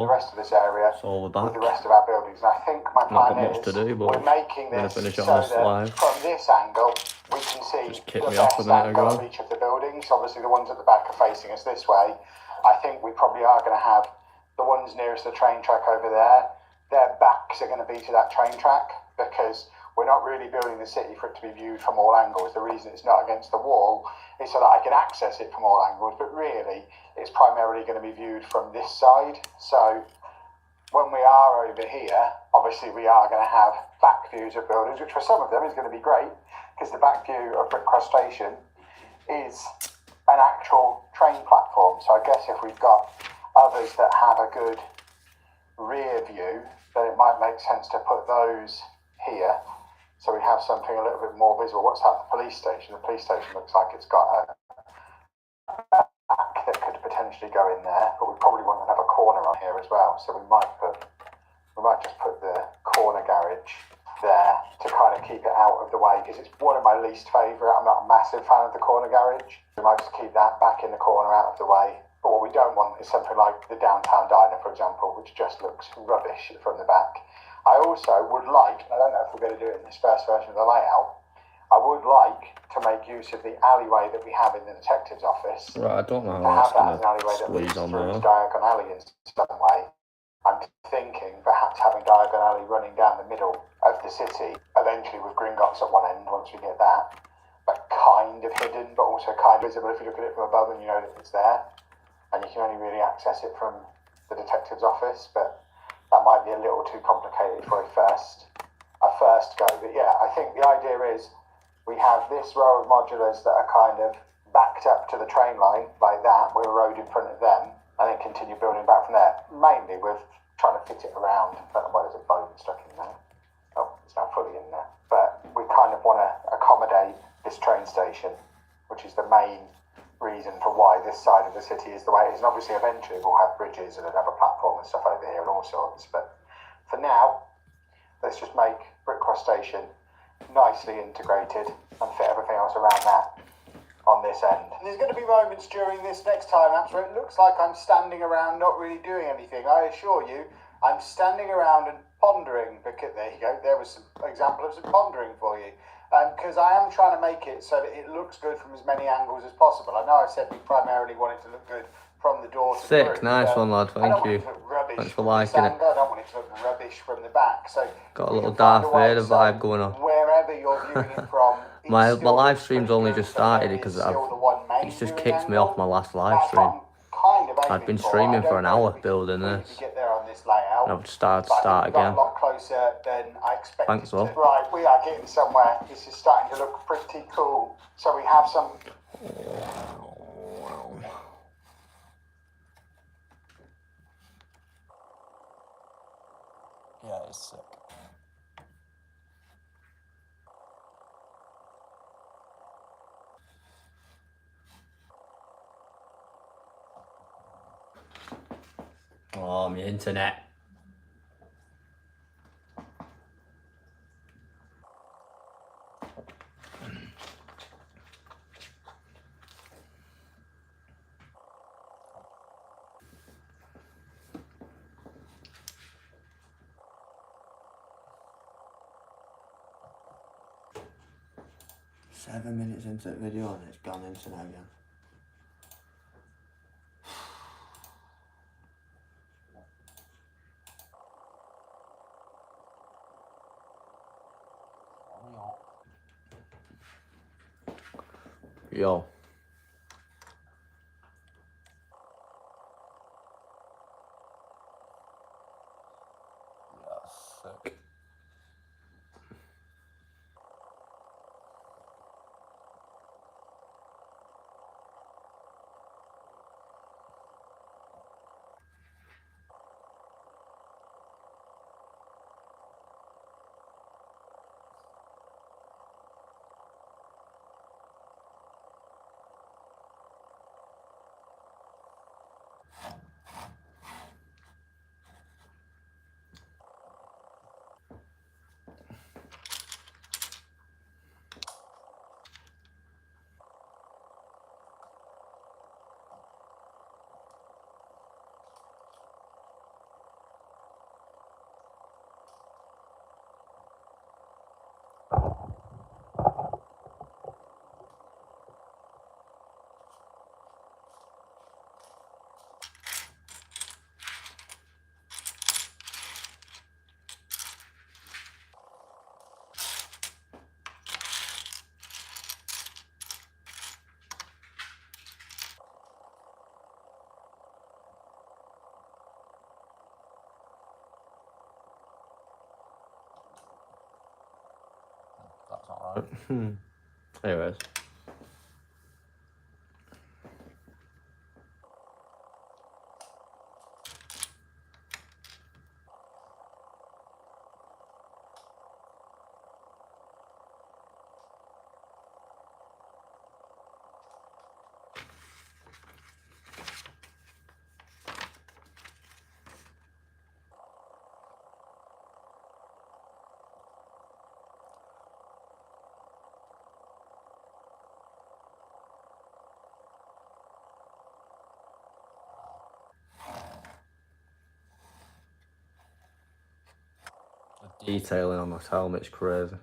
the rest of this area So with the rest of our buildings. And I think my plan is we're making this so that from this angle we can see the best angle of each of the buildings. Obviously the ones at the back are facing us this way. I think we probably are going to have the ones nearest the train track over there. Their backs are going to be to that train track because we're not really building the city for it to be viewed from all angles. The reason it's not against the wall is so that I can access it from all angles, but really it's primarily going to be viewed from this side. So when we are over here, obviously we are going to have back views of buildings, which for some of them is going to be great because the back view of Brickcross Station is an actual train platform. So I guess if we've got others that have a good rear view, then it might make sense to put those here. So we have something a little bit more visible. What's that? The police station. The police station looks like it's got a back that could potentially go in there, but we probably want to have a corner on here as well. So we might just put the corner garage there to kind of keep it out of the way because it's one of my least favourite. I'm not a massive fan of the corner garage. We might just keep that back in the corner out of the way. But what we don't want is something like the downtown diner, for example, which just looks rubbish from the back. I also would like, I don't know if we're going to do it in this first version of the layout, I would like to make use of the alleyway that we have in the detective's office. Right, I don't know how to have that as an alleyway that leads through to Diagon Alley in some way. I'm thinking perhaps having Diagon Alley running down the middle of the city, eventually with Gringotts at one end once we get that, but kind of hidden, but also kind of visible if you look at it from above and you know that it's there. And you can only really access it from the detective's office, but that might be a little too complicated for a first go. But yeah, I think the idea is we have this row of modulars that are kind of backed up to the train line like that, with a road in front of them, and then continue building back from there. Mainly with trying to fit it around. I don't know why there's a bone stuck in there. Oh, it's not fully in there. But we kind of want to accommodate this train station, which is the main reason for why this side of the city is the way it is. And obviously eventually we'll have bridges and another platform and stuff over here and all sorts. But for now, let's just make Brickcross Station nicely integrated and fit everything else around that on this end. And there's going to be moments during this next time lapse where it looks like I'm standing around not really doing anything. I assure you, I'm standing around and pondering. Because there you go, there was some example of some pondering for you. Because I am trying to make it so that it looks good from as many angles as possible. I know I said we primarily want it to look good from the door to the roof. Nice one, lad. Thank you. Thanks for liking it. I don't want it to look rubbish from the back. So got a little Darth Vader vibe going on. Wherever you're viewing it from, my live stream's only just started because it's just kicked me off my last live stream. I'd been streaming for an hour building this. And I've started to start again. Thanks, though. Right, we are getting somewhere. This is starting to look pretty cool. So we have some... Yeah, it's sick. Oh, my internet. Seven minutes into the video and it's gone internet again. Yo. Yeah, sick. Right. Anyways. The detailing on this helmet's crazy.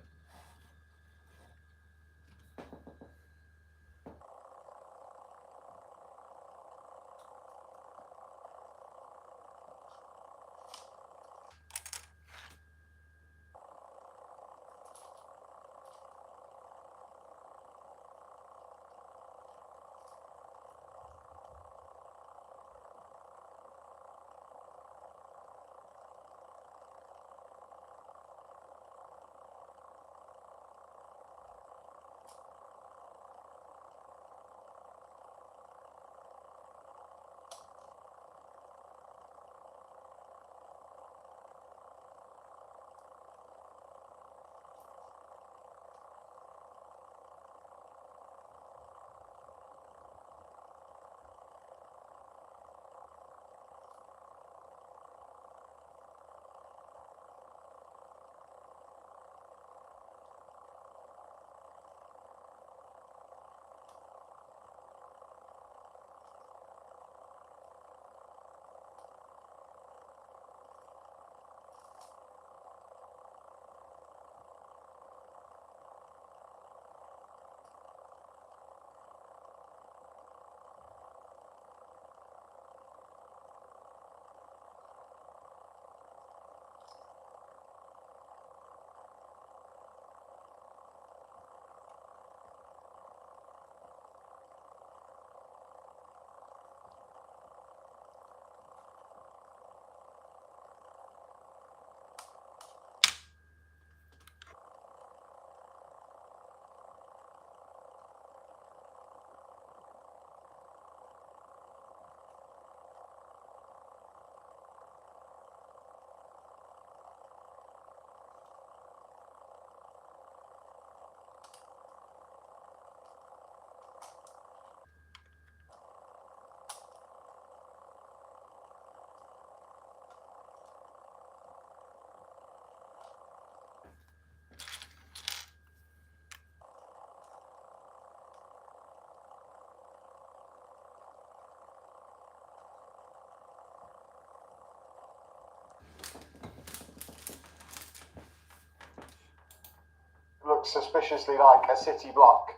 Looks suspiciously like a city block.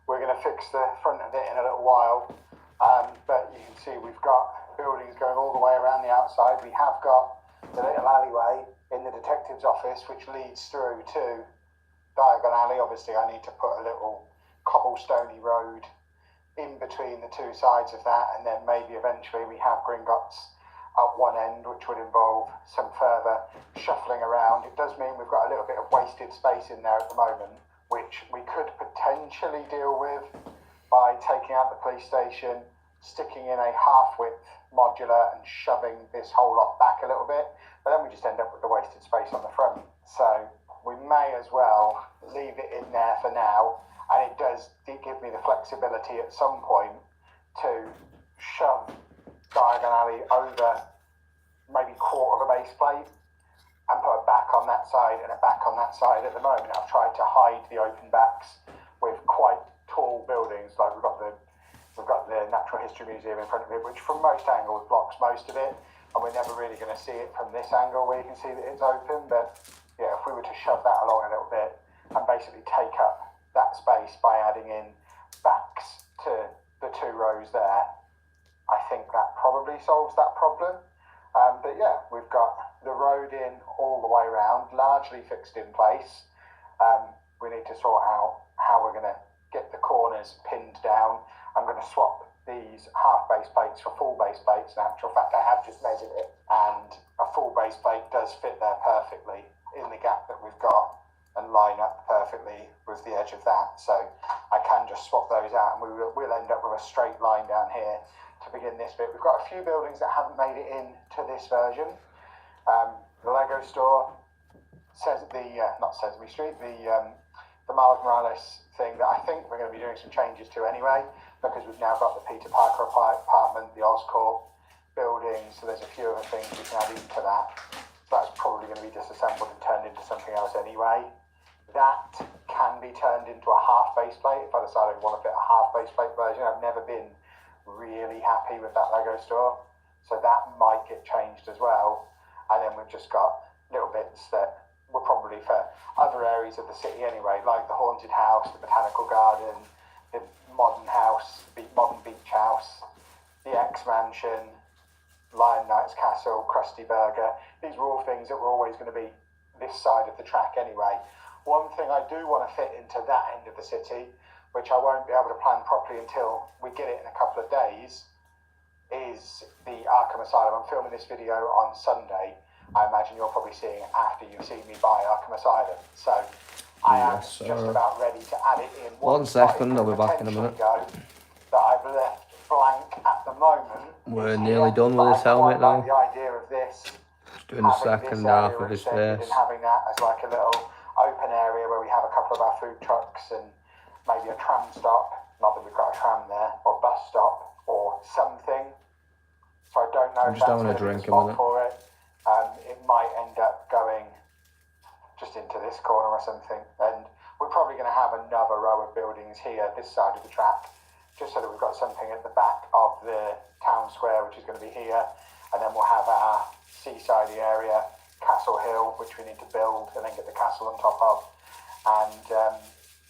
We're going to fix the front of it in a little while, but you can see we've got buildings going all the way around the outside. We have got the little alleyway in the detective's office which leads through to Diagon Alley. Obviously I need to put a little cobblestoney road in between the two sides of that, and then maybe eventually we have Gringotts at one end, which would involve some further shuffling around. It does mean we've got a little bit of wasted space in there at the moment, which we could potentially deal with by taking out the police station, sticking in a half-width modular and shoving this whole lot back a little bit, but then we just end up with the wasted space on the front. So we may as well leave it in there for now, and it does give me the flexibility at some point to shove Diagon Alley over maybe quarter of a base plate and put a back on that side and a back on that side. At the moment I've tried to hide the open backs with quite tall buildings, like we've got the Natural History Museum in front of it, which from most angles blocks most of it, and we're never really going to see it from this angle where you can see that it's open. But yeah, if we were to shove that along a little bit and basically take up that space by adding in backs to the two rows there, I think that probably solves that problem. But yeah, we've got the road in all the way around, largely fixed in place. We need to sort out how we're going to get the corners pinned down. I'm going to swap these half base plates for full base plates. In actual fact, I have just measured it, and a full base plate does fit there perfectly in the gap that we've got and line up perfectly with the edge of that. So I can just swap those out and we'll end up with a straight line down here to begin this bit. We've got a few buildings that haven't made it into this version. The Lego store, not Sesame Street, the Miles Morales thing that I think we're going to be doing some changes to anyway, because we've now got the Peter Parker apartment, the Oscorp building, so there's a few other things we can add into that. So that's probably going to be disassembled and turned into something else anyway. That can be turned into a half baseplate if I decide I want to fit a half baseplate version. I've never been really happy with that Lego store, so that might get changed as well. And then we've just got little bits that were probably for other areas of the city anyway, like the haunted house, the botanical garden, the modern house, the modern beach house, the X-Mansion, Lion Knight's Castle, Krusty Burger. These were all things that were always going to be this side of the track anyway. One thing I do want to fit into that end of the city, which I won't be able to plan properly until we get it in a couple of days, is the Arkham Asylum. I'm filming this video on Sunday. I imagine you're probably seeing it after you've seen me buy Arkham Asylum. So I am just about ready to add it in. One second, I'll be back in a minute. That I've left blank at the moment. We're nearly done with this helmet now. The idea of this, just doing the second half of his face. And having that as like a little open area where we have a couple of our food trucks and maybe a tram stop. Not that we've got a tram there, or a bus stop, or something. So I don't know if that's going to be a spot for it. It might end up going just into this corner or something. And we're probably going to have another row of buildings here, this side of the track, just so that we've got something at the back of the town square, which is going to be here. And then we'll have our seaside area, Castle Hill, which we need to build and then get the castle on top of. And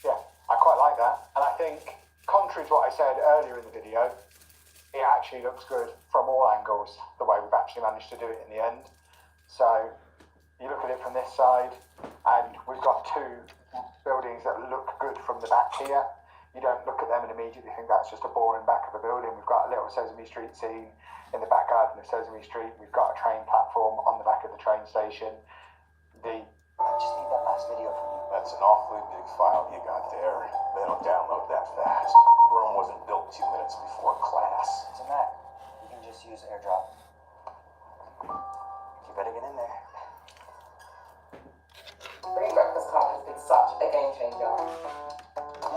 yeah, I quite like that. And I think, contrary to what I said earlier in the video, it actually looks good from all angles, the way we've actually managed to do it in the end. So you look at it from this side, and we've got two buildings that look good from the back here. You don't look at them and immediately think that's just a boring back of a building. We've got a little Sesame Street scene in the back garden of Sesame Street. We've got a train platform on the back of the train station. I just need that last video from you. That's an awfully big file you got there. They don't download that fast. Rome wasn't built 2 minutes before class. It's a Mac. You can just use AirDrop. You better get in there. Free breakfast club has been such a game changer.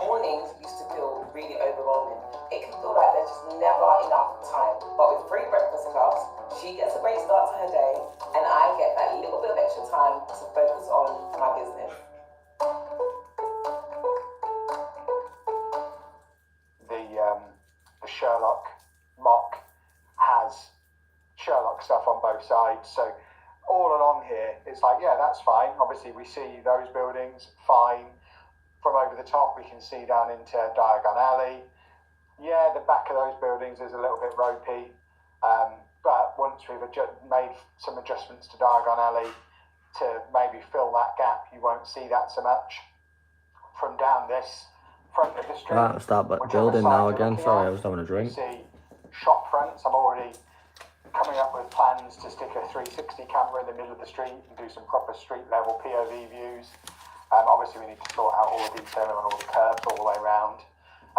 Mornings used to feel really overwhelming. It can feel like there's just never enough time. But with free breakfast clubs, she gets a great start to her day, and I get that little bit of extra time to focus on my business. The Sherlock mock has Sherlock stuff on both sides, so all along here it's like, yeah, that's fine. Obviously we see those buildings fine. From over the top we can see down into Diagon Alley. Yeah, the back of those buildings is a little bit ropey, but once we've made some adjustments to Diagon Alley to maybe fill that gap, you won't see that so much. From down this front of the street, Right, start building now again. Sorry, I was having a drink. You see shop fronts. I'm already coming up with plans to stick a 360 camera in the middle of the street and do some proper street level POV views. Obviously we need to sort out all the detailing on all the curbs all the way around.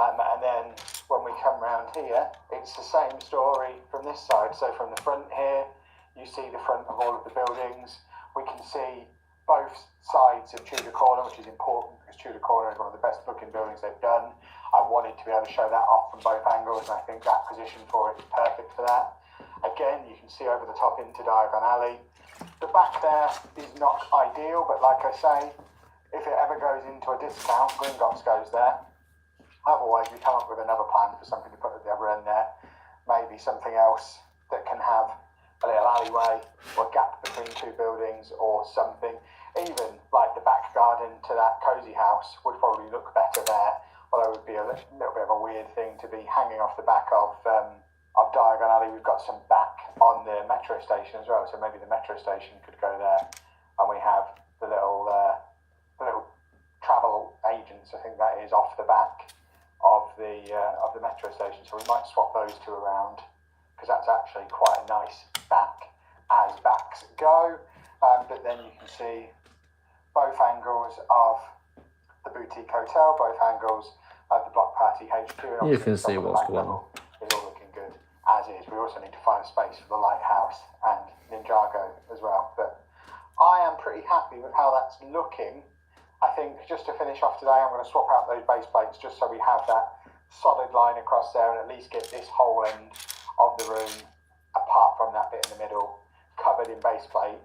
And then when we come round here, it's the same story from this side. So from the front here, you see the front of all of the buildings. We can see both sides of Tudor Corner, which is important because Tudor Corner is one of the best looking buildings they've done. I wanted to be able to show that off from both angles, and I think that position for it is perfect for that. Again, you can see over the top into Diagon Alley. The back there is not ideal, but like I say, if it ever goes into a discount, Gringotts goes there. Otherwise, we come up with another plan for something to put at the other end there. Maybe something else that can have a little alleyway or gap between two buildings or something. Even like the back garden to that cosy house would probably look better there. Although it would be a little bit of a weird thing to be hanging off the back of Diagon Alley. We've got some back on the metro station as well, so maybe the metro station could go there. And we have the little travel agents, I think that is, off the back of the metro station. So we might swap those two around, because that's actually quite a nice back as backs go. But then you can see both angles of the the boutique hotel, both angles of the block party HQ. And you can see what's going on. It's all looking good as is. We also need to find space for the lighthouse and Ninjago as well. But I am pretty happy with how that's looking. I think just to finish off today, I'm going to swap out those base plates just so we have that solid line across there and at least get this whole end of the room, apart from that bit in the middle, covered in base plate.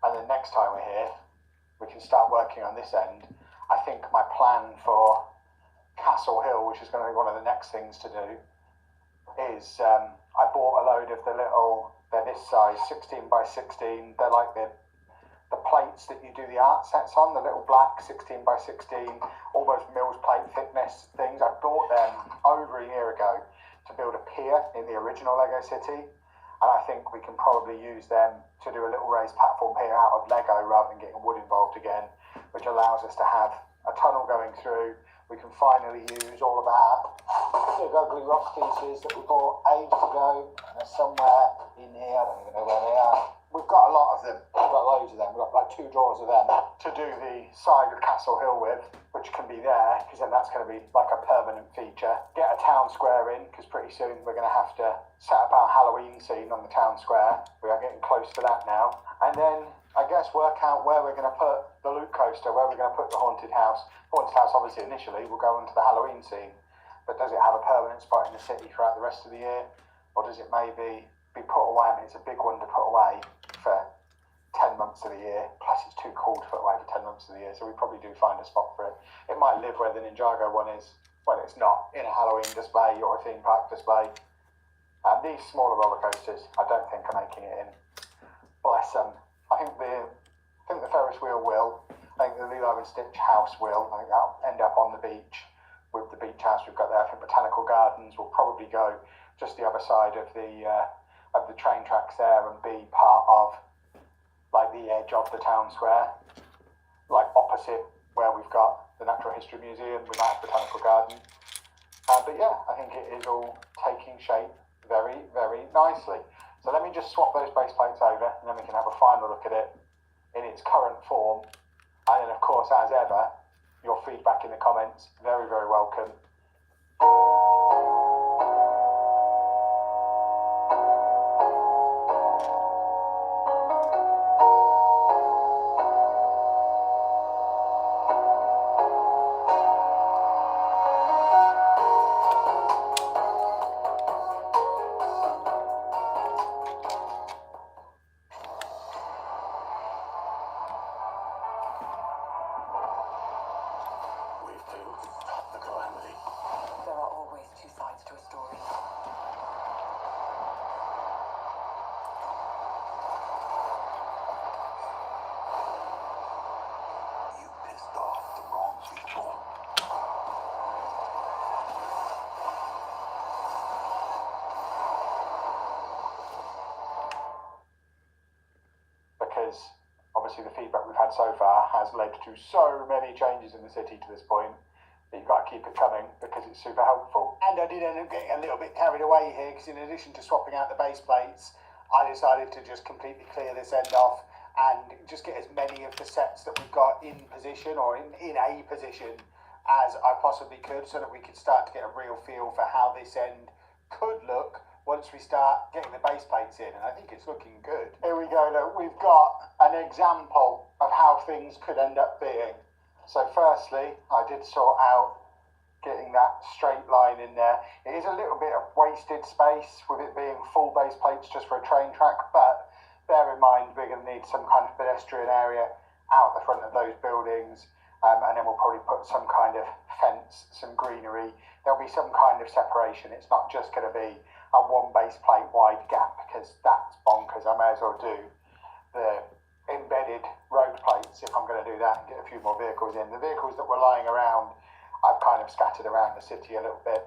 And then next time we're here, we can start working on this end. I think my plan for Castle Hill, which is going to be one of the next things to do, is I bought a load of the little, they're this size, 16 by 16. They're like the plates that you do the art sets on, the little black 16 by 16, almost Mills plate thickness things. I bought them over a year ago to build a pier in the original Lego City. And I think we can probably use them to do a little raised platform here out of Lego rather than getting wood involved again, which allows us to have a tunnel going through. We can finally use all of our big ugly rock pieces that we bought ages ago. And they're somewhere in here, I don't even know where they are. We've got a lot of them, we've got loads of them, we've got like 2 drawers of them to do the side of Castle Hill with, which can be there, because then that's going to be like a permanent feature. Get a town square in, because pretty soon we're going to have to set up our Halloween scene on the town square. We are getting close to that now. And then, I guess, work out where we're going to put the loot coaster, where we're going to put the haunted house. Haunted house, obviously, initially will go into the Halloween scene, but does it have a permanent spot in the city throughout the rest of the year? Or does it maybe be put away? I mean, it's a big one to put away for 10 months of the year, plus it's too cold to put away for 10 months of the year, so we probably do find a spot for it. It might live where the Ninjago one is when it's not in a Halloween display or a theme park display. And these smaller roller coasters, I don't think are making it in. Bless them. I think the Ferris wheel will. I think the Lilo and Stitch house will. I think that'll end up on the beach with the beach house we've got there. I think Botanical Gardens will probably go just the other side of the train tracks there and be part of like the edge of the town square, like opposite where we've got the Natural History Museum with that Botanical Garden. But yeah, I think it is all taking shape very, very nicely. So let me just swap those base plates over and then we can have a final look at it in its current form. And then of course, as ever, your feedback in the comments, very, very welcome. Because obviously the feedback we've had so far has led to so many changes in the city to this point that you've got to keep it coming because it's super helpful. And I did end up getting a little bit carried away here because in addition to swapping out the base plates, I decided to just completely clear this end off and just get as many of the sets that we've got in position or in a position as I possibly could so that we could start to get a real feel for how this end could look once we start getting the base plates in, and I think it's looking good. Here we go, look, we've got an example of how things could end up being. So firstly, I did sort out getting that straight line in there. It is a little bit of wasted space with it being full base plates just for a train track, but bear in mind we're going to need some kind of pedestrian area out the front of those buildings, and then we'll probably put some kind of fence, some greenery. There'll be some kind of separation. It's not just going to be a one base plate wide gap because that's bonkers. I may as well do the embedded road plates if I'm going to do that and get a few more vehicles in. The vehicles that were lying around, I've kind of scattered around the city a little bit.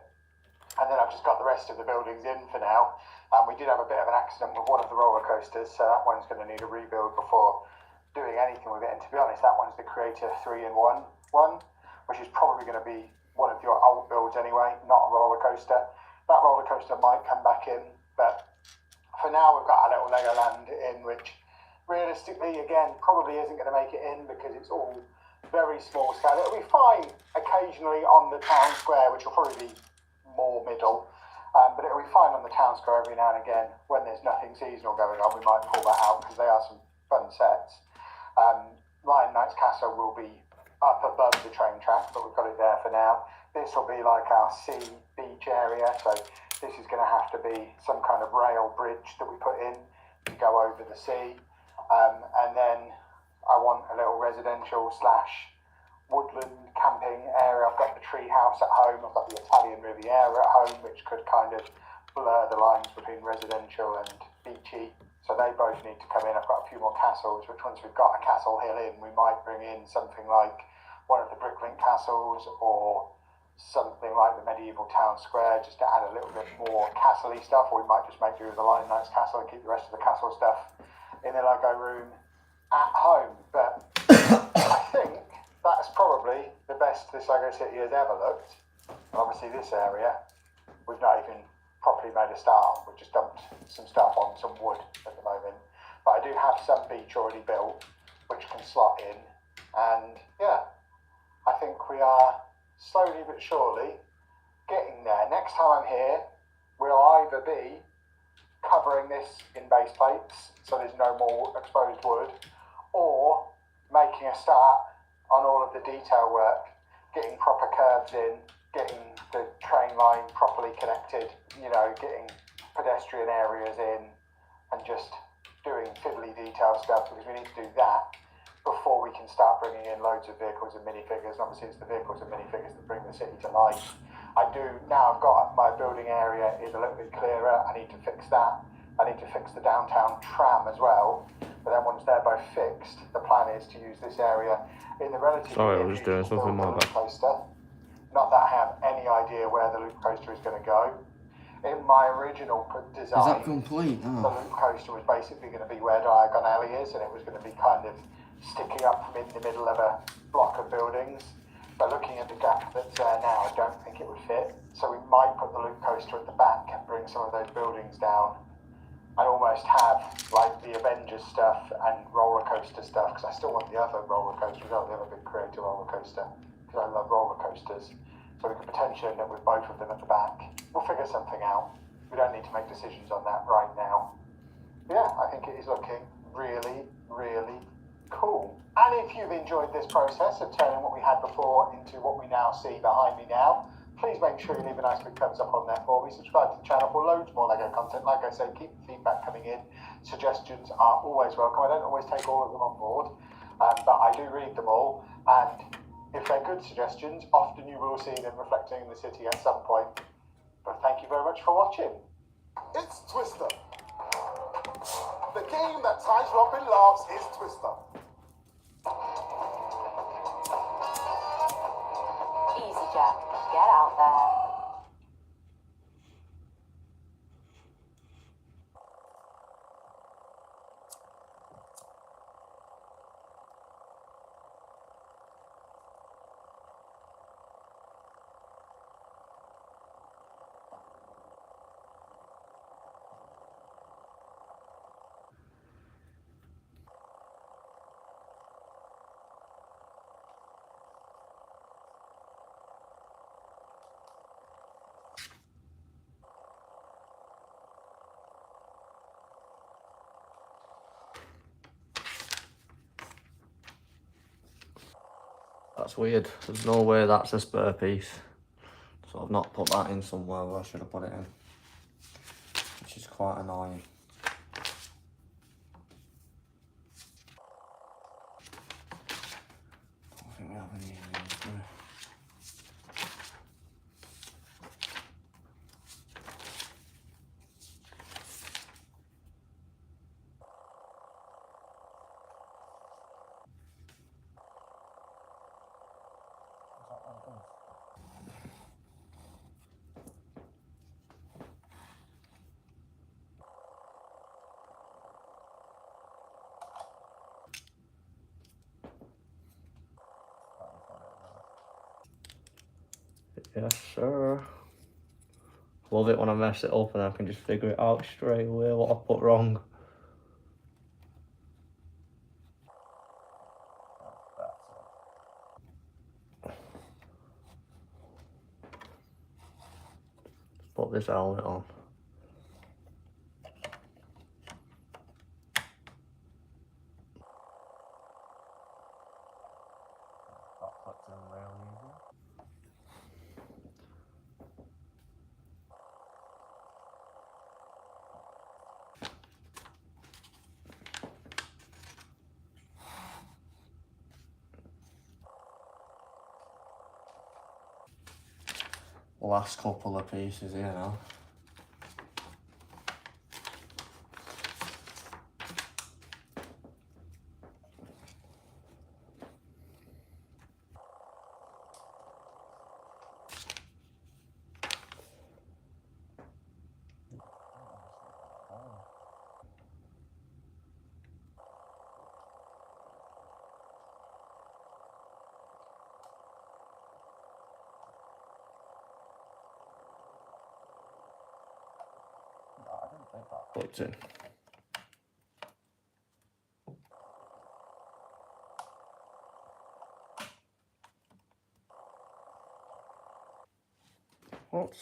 And then I've just got the rest of the buildings in for now. We did have a bit of an accident with one of the roller coasters, so that one's going to need a rebuild before doing anything with it. And to be honest, that one's the Creator 3-in-1 one, which is probably going to be one of your old builds anyway, not a roller coaster. That roller coaster might come back in, but for now we've got a little Legoland in, which realistically, again, probably isn't going to make it in because it's all very small scale. It'll be fine occasionally on the town square, which will probably be more middle, but it'll be fine on the town square every now and again. When there's nothing seasonal going on, we might pull that out because they are some fun sets. Lion Knight's Castle will be up above the train track, but we've got it there for now. This will be like our sea beach area, so this is going to have to be some kind of rail bridge that we put in to go over the sea. And then I want a little residential / woodland camping area. I've got the tree house at home, I've got the Italian Riviera at home, which could kind of blur the lines between residential and beachy. So they both need to come in. I've got a few more castles, which once we've got a castle hill in, we might bring in something like one of the Bricklink castles or something like the medieval town square, just to add a little bit more castle-y stuff, or we might just make do with the Lion Knight's Castle and keep the rest of the castle stuff in the Lego room at home. But I think that's probably the best this Lego City has ever looked. And obviously this area, we've not even properly made a start on. We've just dumped some stuff on some wood at the moment. But I do have some beach already built, which can slot in. And yeah, I think we are slowly but surely getting there. Next time I'm here, we'll either be covering this in base plates so there's no more exposed wood, or making a start on all of the detail work, getting proper curbs in, getting the train line properly connected, you know, getting pedestrian areas in, and just doing fiddly detail stuff, because we need to do that before we can start bringing in loads of vehicles and minifigures. And obviously it's the vehicles and minifigures that bring the city to life. Now I've got my building area is a little bit clearer. I need to fix that. I need to fix the downtown tram as well. But then once they're both fixed, the plan is to use this area in the relatively... Sorry, I was just doing something my bad. Coaster. Not that I have any idea where the loop coaster is going to go. In my original design, is that complete? Oh. The loop coaster was basically going to be where Diagon Alley is, and it was going to be kind of sticking up from in the middle of a block of buildings. But looking at the gap that's there now, I don't think it would fit. So we might put the loop coaster at the back and bring some of those buildings down and almost have like the Avengers stuff and roller coaster stuff, because I still want the other roller coaster as well, the other big creator roller coaster, because I love roller coasters. So we could potentially end up with both of them at the back. We'll figure something out. We don't need to make decisions on that right now. Yeah, I think it is looking really, really cool. And if you've enjoyed this process of turning what we had before into what we now see behind me now, please make sure you leave a nice big thumbs up on there for me. Subscribe to the channel for loads more Lego content. Like I said, keep the feedback coming in. Suggestions are always welcome. I don't always take all of them on board, but I do read them all. And if they're good suggestions, often you will see them reflecting in the city at some point. But thank you very much for watching. It's Twister. The game that ties Robin loves is Twister. Easy, Jack. Get out there. That's weird. There's no way that's a spare piece. So I've not put that in somewhere where I should have put it in. Which is quite annoying. I don't think we have any of these, do we? Yes, sir. Love it when I mess it up and I can just figure it out straight away what I put wrong. put this helmet on. Last couple of pieces here now. Clicked in. What?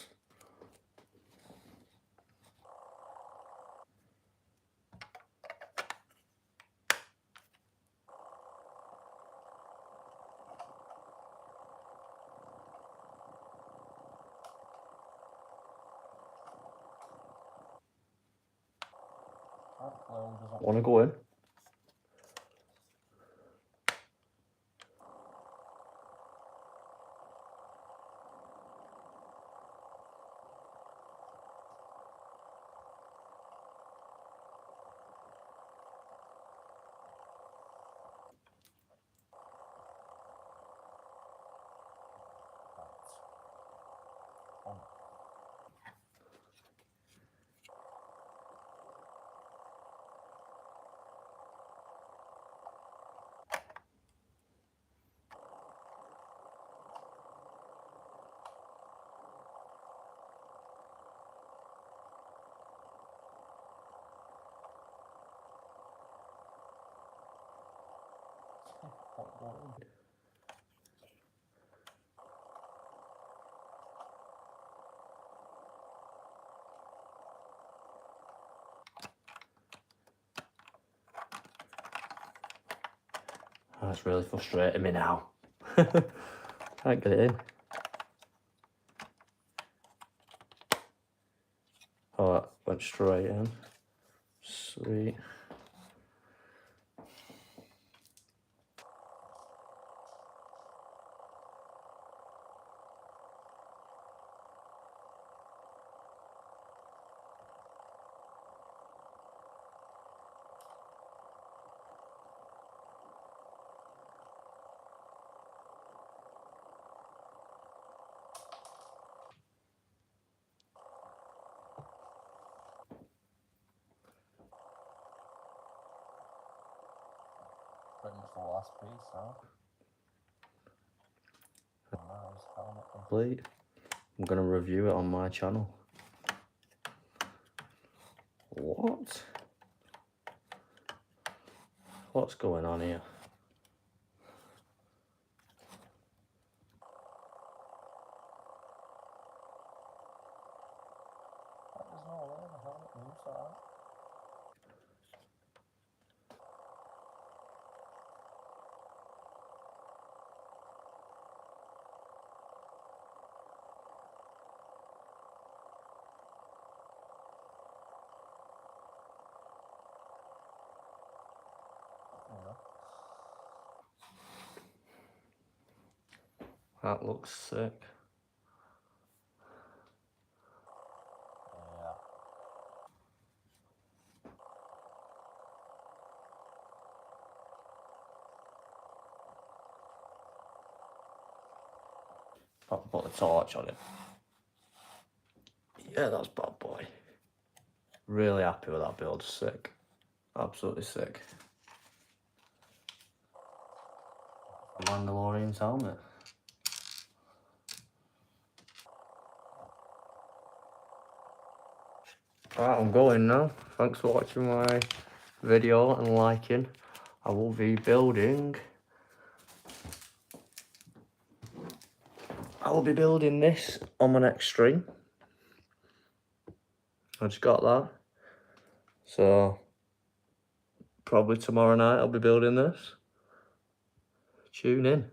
Wanna go in? That's really frustrating me now. Can't get it in. Oh, that went straight in. Sweet. Pretty much the last piece now. Nice, helmet complete. I'm gonna review it on my channel. What? What's going on here? There's no way the helmet moves like that. That looks sick. Yeah. I'll put a torch on it. Yeah, that's bad boy. Really happy with that build. Sick. Absolutely sick. Mandalorian's helmet. Right, I'm going now. Thanks for watching my video and liking. I will be building. I will be building this on my next stream. I just got that. So probably tomorrow night I'll be building this. Tune in.